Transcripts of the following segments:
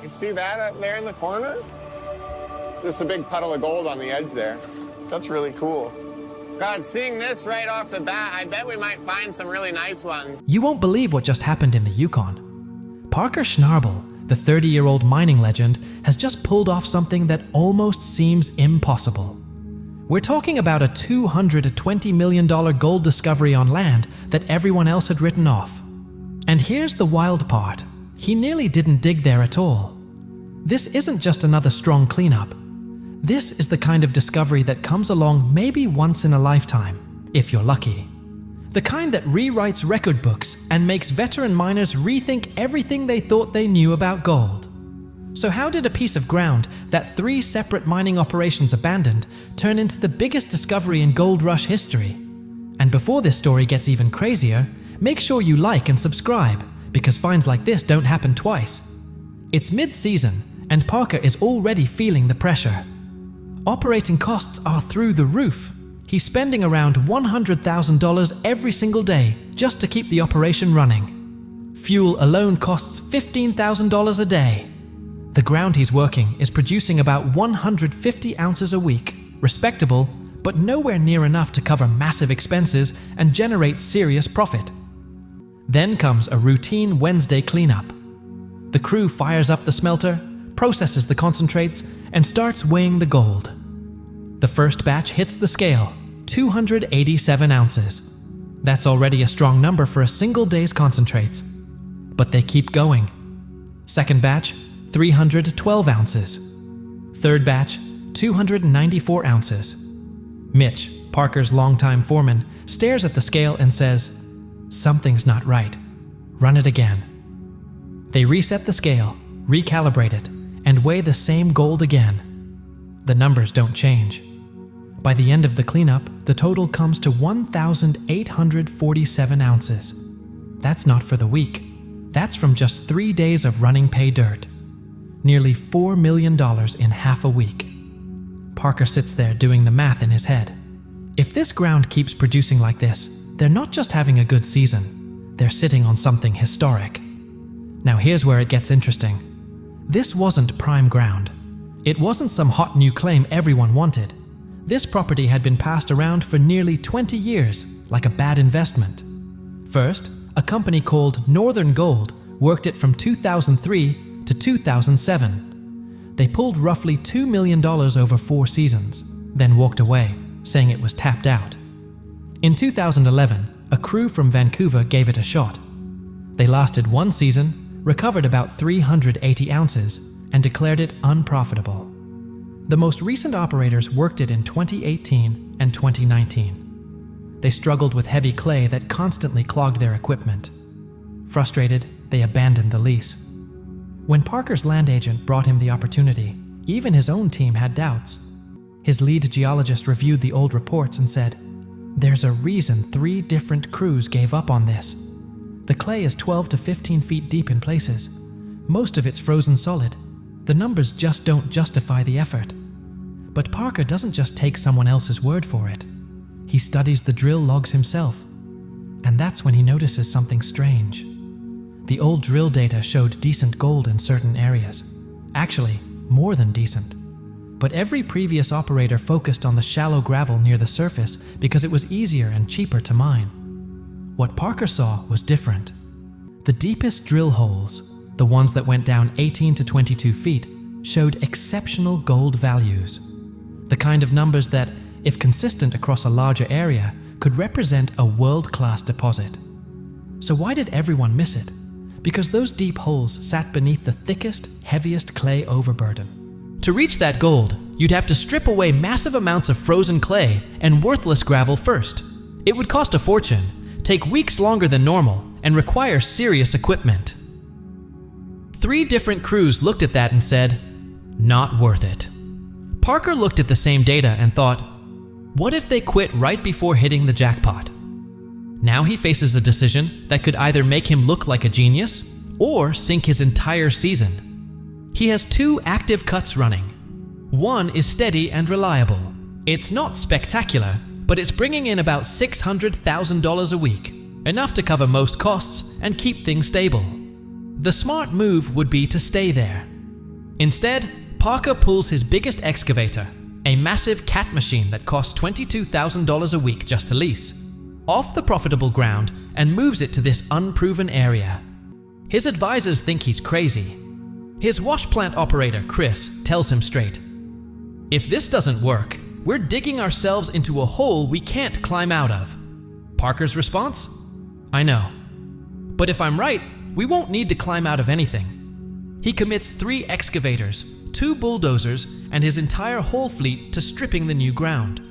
You see that up there in the corner? Just a big puddle of gold on the edge there. That's really cool. God, seeing this right off the bat, I bet we might find some really nice ones. You won't believe what just happened in the Yukon. Parker Schnabel, the 30-year-old mining legend, has just pulled off something that almost seems impossible. We're talking about a $220 million gold discovery on land that everyone else had written off. And here's the wild part. He nearly didn't dig there at all. This isn't just another strong cleanup. This is the kind of discovery that comes along maybe once in a lifetime, if you're lucky. The kind that rewrites record books and makes veteran miners rethink everything they thought they knew about gold. So how did a piece of ground that 3 separate mining operations abandoned turn into the biggest discovery in gold rush history? And before this story gets even crazier, make sure you like and subscribe, because finds like this don't happen twice. It's mid-season, and Parker is already feeling the pressure. Operating costs are through the roof. He's spending around $100,000 every single day just to keep the operation running. Fuel alone costs $15,000 a day. The ground he's working is producing about 150 ounces a week, respectable, but nowhere near enough to cover massive expenses and generate serious profit. Then comes a routine Wednesday cleanup. The crew fires up the smelter, processes the concentrates, and starts weighing the gold. The first batch hits the scale, 287 ounces. That's already a strong number for a single day's concentrates. But they keep going. Second batch, 312 ounces. Third batch, 294 ounces. Mitch, Parker's longtime foreman, stares at the scale and says, "Something's not right. Run it again." They reset the scale, recalibrate it, and weigh the same gold again. The numbers don't change. By the end of the cleanup, the total comes to 1,847 ounces. That's not for the week. That's from just 3 days of running pay dirt. Nearly $4 million in half a week. Parker sits there doing the math in his head. If this ground keeps producing like this, they're not just having a good season, they're sitting on something historic. Now here's where it gets interesting. This wasn't prime ground. It wasn't some hot new claim everyone wanted. This property had been passed around for nearly 20 years, like a bad investment. First, a company called Northern Gold worked it from 2003 to 2007. They pulled roughly $2 million over 4 seasons, then walked away, saying it was tapped out. In 2011, a crew from Vancouver gave it a shot. They lasted 1 season, recovered about 380 ounces, and declared it unprofitable. The most recent operators worked it in 2018 and 2019. They struggled with heavy clay that constantly clogged their equipment. Frustrated, they abandoned the lease. When Parker's land agent brought him the opportunity, even his own team had doubts. His lead geologist reviewed the old reports and said, "There's a reason 3 different crews gave up on this. The clay is 12 to 15 feet deep in places. Most of it's frozen solid. The numbers just don't justify the effort." But Parker doesn't just take someone else's word for it. He studies the drill logs himself. And that's when he notices something strange. The old drill data showed decent gold in certain areas. Actually, more than decent. But every previous operator focused on the shallow gravel near the surface because it was easier and cheaper to mine. What Parker saw was different. The deepest drill holes, the ones that went down 18 to 22 feet, showed exceptional gold values. The kind of numbers that, if consistent across a larger area, could represent a world-class deposit. So why did everyone miss it? Because those deep holes sat beneath the thickest, heaviest clay overburden. To reach that gold, you'd have to strip away massive amounts of frozen clay and worthless gravel first. It would cost a fortune, take weeks longer than normal, and require serious equipment. 3 different crews looked at that and said, "Not worth it." Parker looked at the same data and thought, what if they quit right before hitting the jackpot? Now he faces a decision that could either make him look like a genius or sink his entire season. He has 2 active cuts running. One is steady and reliable. It's not spectacular, but it's bringing in about $600,000 a week, enough to cover most costs and keep things stable. The smart move would be to stay there. Instead, Parker pulls his biggest excavator, a massive cat machine that costs $22,000 a week just to lease, off the profitable ground and moves it to this unproven area. His advisors think he's crazy. His wash plant operator, Chris, tells him straight, "If this doesn't work, we're digging ourselves into a hole we can't climb out of." Parker's response? "I know. But if I'm right, we won't need to climb out of anything." He commits 3 excavators, 2 bulldozers, and his entire whole fleet to stripping the new ground.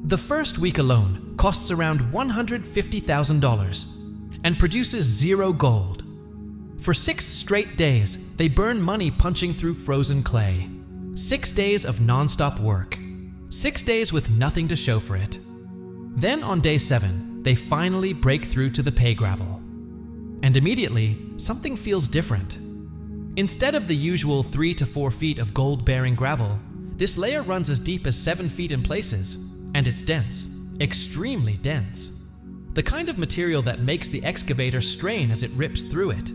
The first week alone costs around $150,000 and produces 0 gold. For 6 straight days, they burn money punching through frozen clay. 6 days of non-stop work. 6 days with nothing to show for it. Then on day 7, they finally break through to the pay gravel. And immediately, something feels different. Instead of the usual 3 to 4 feet of gold-bearing gravel, this layer runs as deep as 7 feet in places, and it's dense, extremely dense. The kind of material that makes the excavator strain as it rips through it.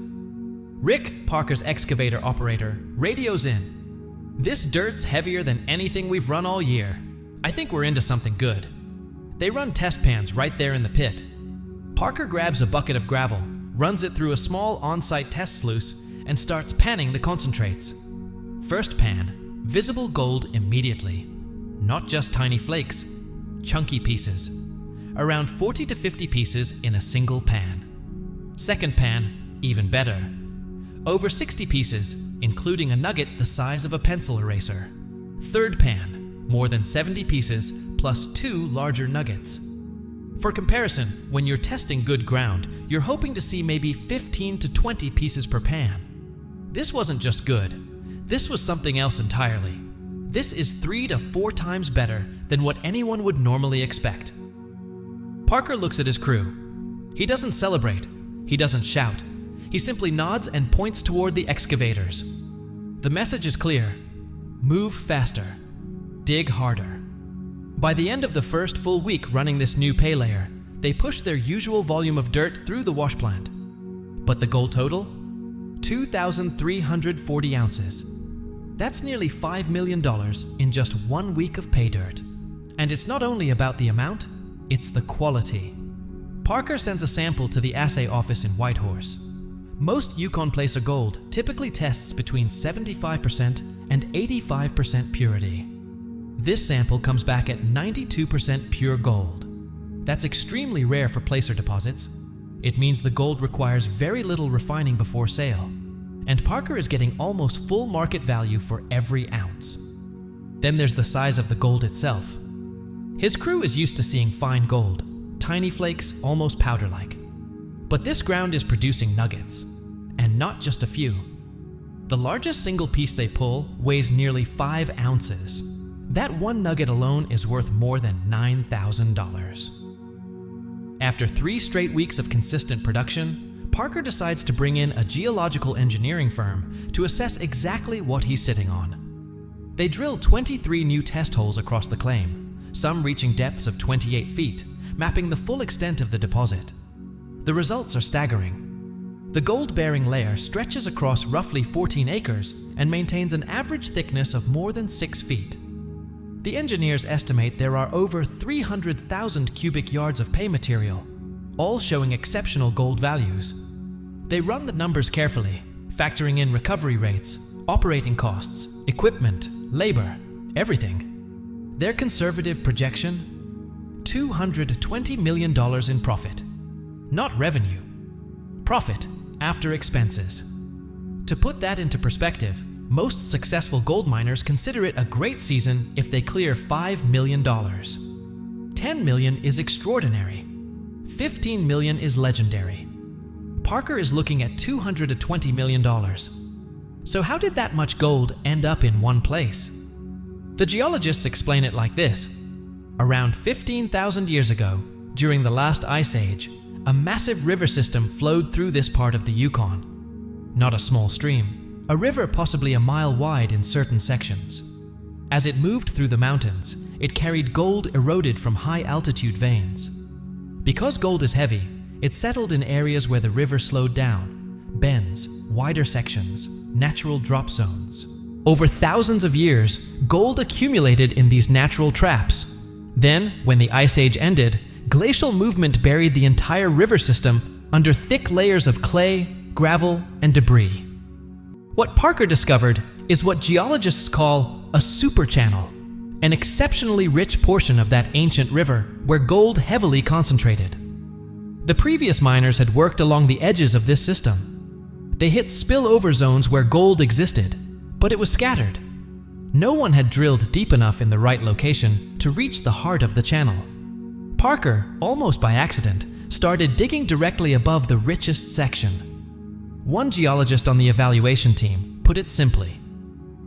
Rick, Parker's excavator operator, radios in. "This dirt's heavier than anything we've run all year. I think we're into something good." They run test pans right there in the pit. Parker grabs a bucket of gravel, runs it through a small on-site test sluice, and starts panning the concentrates. First pan, visible gold immediately. Not just tiny flakes, chunky pieces. Around 40 to 50 pieces in a single pan. Second pan, even better. Over 60 pieces, including a nugget the size of a pencil eraser. Third pan, more than 70 pieces plus 2 larger nuggets. For comparison, when you're testing good ground, you're hoping to see maybe 15 to 20 pieces per pan. This wasn't just good. This was something else entirely. This is 3 to 4 times better than what anyone would normally expect. Parker looks at his crew. He doesn't celebrate. He doesn't shout. He simply nods and points toward the excavators. The message is clear. Move faster. Dig harder. By the end of the first full week running this new pay layer, they push their usual volume of dirt through the wash plant. But the gold total? 2,340 ounces. That's nearly $5 million in just 1 week of pay dirt. And it's not only about the amount, it's the quality. Parker sends a sample to the assay office in Whitehorse. Most Yukon Placer gold typically tests between 75% and 85% purity. This sample comes back at 92% pure gold. That's extremely rare for placer deposits. It means the gold requires very little refining before sale, and Parker is getting almost full market value for every ounce. Then there's the size of the gold itself. His crew is used to seeing fine gold, tiny flakes, almost powder-like. But this ground is producing nuggets, and not just a few. The largest single piece they pull weighs nearly 5 ounces. That one nugget alone is worth more than $9,000. After 3 straight weeks of consistent production, Parker decides to bring in a geological engineering firm to assess exactly what he's sitting on. They drill 23 new test holes across the claim, some reaching depths of 28 feet, mapping the full extent of the deposit. The results are staggering. The gold-bearing layer stretches across roughly 14 acres and maintains an average thickness of more than 6 feet. The engineers estimate there are over 300,000 cubic yards of pay material, all showing exceptional gold values. They run the numbers carefully, factoring in recovery rates, operating costs, equipment, labor, everything. Their conservative projection? $220 million in profit. Not revenue. Profit after expenses. To put that into perspective, most successful gold miners consider it a great season if they clear $5 million. $10 million is extraordinary. $15 million is legendary. Parker is looking at $220 million. So how did that much gold end up in one place? The geologists explain it like this. Around 15,000 years ago, during the last ice age, a massive river system flowed through this part of the Yukon. Not a small stream, a river possibly a mile wide in certain sections. As it moved through the mountains, it carried gold eroded from high-altitude veins. Because gold is heavy, it settled in areas where the river slowed down, bends, wider sections, natural drop zones. Over thousands of years, gold accumulated in these natural traps. Then, when the Ice Age ended, glacial movement buried the entire river system under thick layers of clay, gravel, and debris. What Parker discovered is what geologists call a superchannel, an exceptionally rich portion of that ancient river where gold heavily concentrated. The previous miners had worked along the edges of this system. They hit spillover zones where gold existed, but it was scattered. No one had drilled deep enough in the right location to reach the heart of the channel. Parker, almost by accident, started digging directly above the richest section. One geologist on the evaluation team put it simply: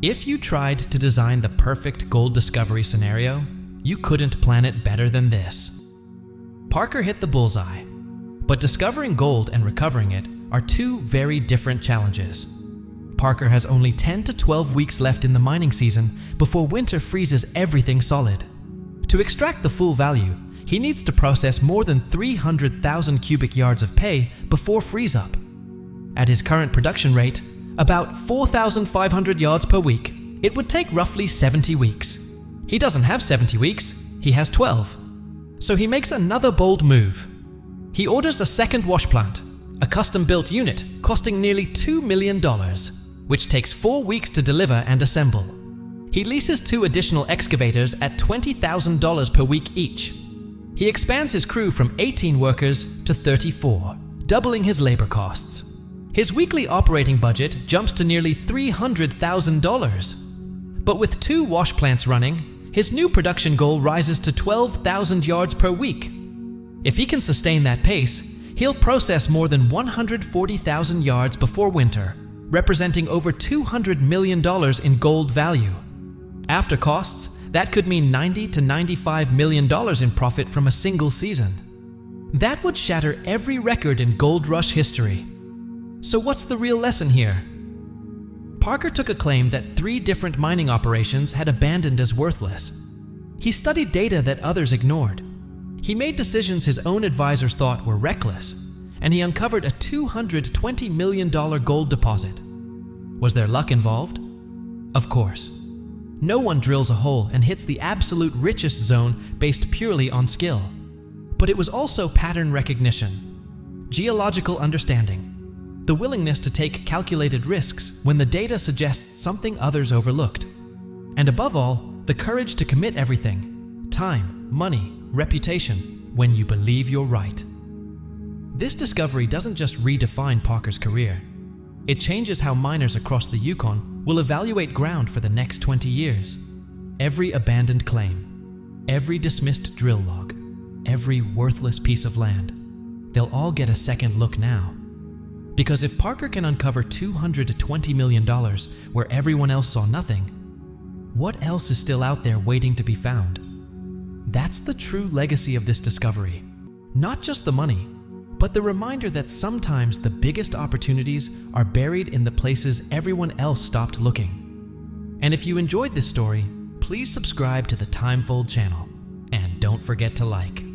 if you tried to design the perfect gold discovery scenario, you couldn't plan it better than this. Parker hit the bullseye. But discovering gold and recovering it are two very different challenges. Parker has only 10 to 12 weeks left in the mining season before winter freezes everything solid. To extract the full value, he needs to process more than 300,000 cubic yards of pay before freeze-up. At his current production rate, about 4,500 yards per week, it would take roughly 70 weeks. He doesn't have 70 weeks, he has 12. So he makes another bold move. He orders a second wash plant, a custom-built unit costing nearly $2 million, which takes 4 weeks to deliver and assemble. He leases 2 additional excavators at $20,000 per week each. He expands his crew from 18 workers to 34, doubling his labor costs. His weekly operating budget jumps to nearly $300,000. But with 2 wash plants running, his new production goal rises to 12,000 yards per week. If he can sustain that pace, he'll process more than 140,000 yards before winter, representing over $200 million in gold value. After costs, that could mean $90 to $95 million in profit from a single season. That would shatter every record in gold rush history. So what's the real lesson here? Parker took a claim that 3 different mining operations had abandoned as worthless. He studied data that others ignored. He made decisions his own advisors thought were reckless, and he uncovered a $220 million gold deposit. Was there luck involved? Of course. No one drills a hole and hits the absolute richest zone based purely on skill. But it was also pattern recognition, geological understanding, the willingness to take calculated risks when the data suggests something others overlooked, and above all, the courage to commit everything: time, money, reputation, when you believe you're right. This discovery doesn't just redefine Parker's career. It changes how miners across the Yukon will evaluate ground for the next 20 years. Every abandoned claim, every dismissed drill log, every worthless piece of land, they'll all get a second look now. Because if Parker can uncover $220 million where everyone else saw nothing, what else is still out there waiting to be found? That's the true legacy of this discovery. Not just the money, but the reminder that sometimes the biggest opportunities are buried in the places everyone else stopped looking. And if you enjoyed this story, please subscribe to the Timefold channel. And don't forget to like.